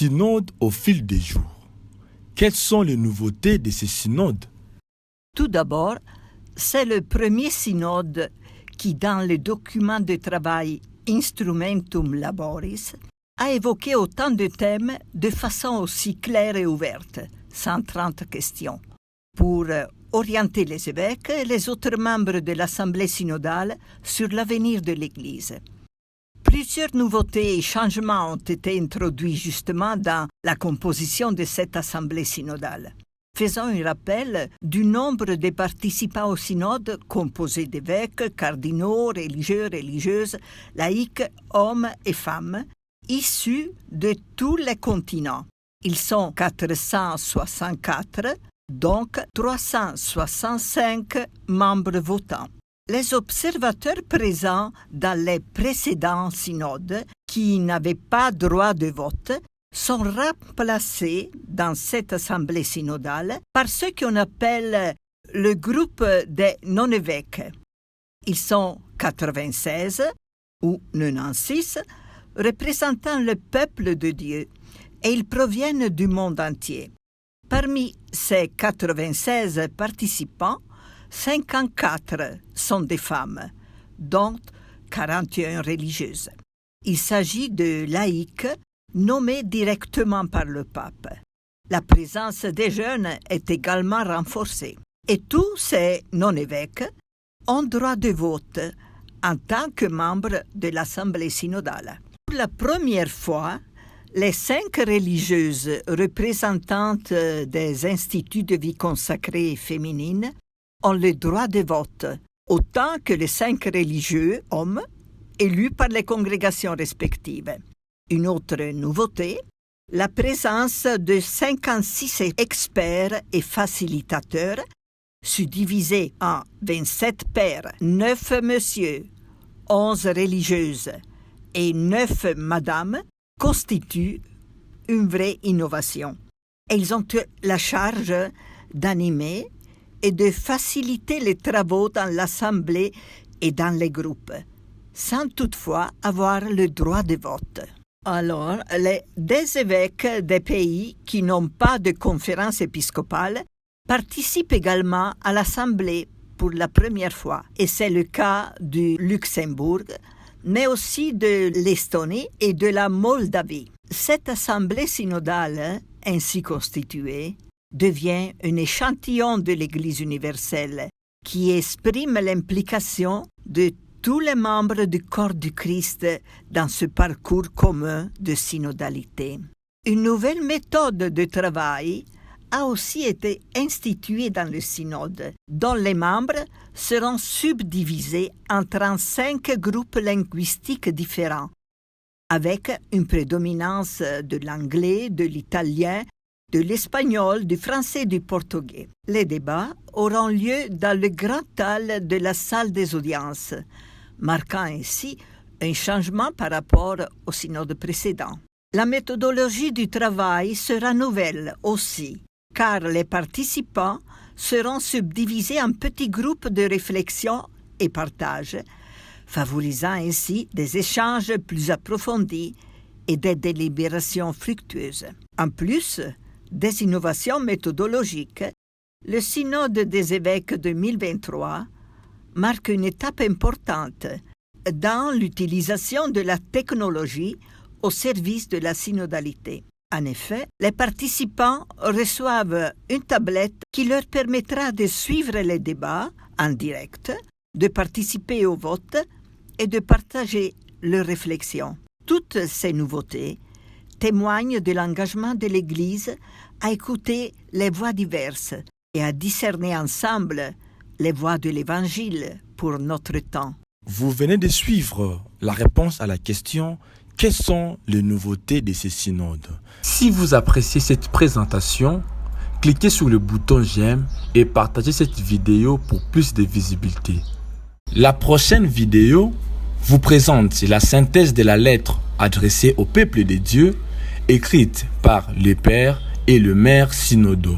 synodes au fil des jours. Quelles sont les nouveautés de ces synodes? Tout d'abord, c'est le premier synode qui, dans le document de travail Instrumentum Laboris, a évoqué autant de thèmes de façon aussi claire et ouverte, 130 questions, pour orienter les évêques et les autres membres de l'Assemblée synodale sur l'avenir de l'Église. Plusieurs nouveautés et changements ont été introduits justement dans la composition de cette Assemblée synodale. Faisons un rappel du nombre de participants au synode composé d'évêques, cardinaux, religieux, religieuses, laïcs, hommes et femmes, issus de tous les continents. Ils sont 464, donc 365 membres votants. Les observateurs présents dans les précédents synodes, qui n'avaient pas droit de vote, sont remplacés dans cette assemblée synodale par ce qu'on appelle le groupe des non-évêques. Ils sont 96 ou 96 représentant le peuple de Dieu et ils proviennent du monde entier. Parmi ces 96 participants, 54 sont des femmes, dont 41 religieuses. Il s'agit de laïcs nommés directement par le pape. La présence des jeunes est également renforcée. Et tous ces non-évêques ont droit de vote en tant que membres de l'Assemblée synodale. Pour la première fois, les 5 religieuses représentantes des instituts de vie consacrée féminine ont le droit de vote, autant que les 5 religieux hommes élus par les congrégations respectives. Une autre nouveauté, la présence de 56 experts et facilitateurs, subdivisés en 27 pères, 9 messieurs, 11 religieuses et 9 madames, constitue une vraie innovation. Ils ont la charge d'animer et de faciliter les travaux dans l'Assemblée et dans les groupes, sans toutefois avoir le droit de vote. Alors, des évêques des pays qui n'ont pas de conférence épiscopale participent également à l'Assemblée pour la première fois, et c'est le cas du Luxembourg, mais aussi de l'Estonie et de la Moldavie. Cette assemblée synodale, ainsi constituée, devient un échantillon de l'Église universelle qui exprime l'implication de tous les membres du corps du Christ dans ce parcours commun de synodalité. Une nouvelle méthode de travail a aussi été instituée dans le synode, dont les membres seront subdivisés en 35 groupes linguistiques différents, avec une prédominance de l'anglais, de l'italien, de l'espagnol, du français et du portugais. Les débats auront lieu dans le grand hall de la salle des audiences, marquant ainsi un changement par rapport au synode précédent. La méthodologie du travail sera nouvelle aussi, car les participants seront subdivisés en petits groupes de réflexion et partage, favorisant ainsi des échanges plus approfondis et des délibérations fructueuses. En plus des innovations méthodologiques, le synode des évêques 2023 marque une étape importante dans l'utilisation de la technologie au service de la synodalité. En effet, les participants reçoivent une tablette qui leur permettra de suivre les débats en direct, de participer au vote et de partager leurs réflexions. Toutes ces nouveautés témoignent de l'engagement de l'Église à écouter les voix diverses et à discerner ensemble les voix de l'Évangile pour notre temps. Vous venez de suivre la réponse à la question « Quelles sont les nouveautés de ces synodes ?» Si vous appréciez cette présentation, cliquez sur le bouton j'aime et partagez cette vidéo pour plus de visibilité. La prochaine vidéo vous présente la synthèse de la lettre adressée au peuple de Dieu, écrite par les pères et le maire synodaux.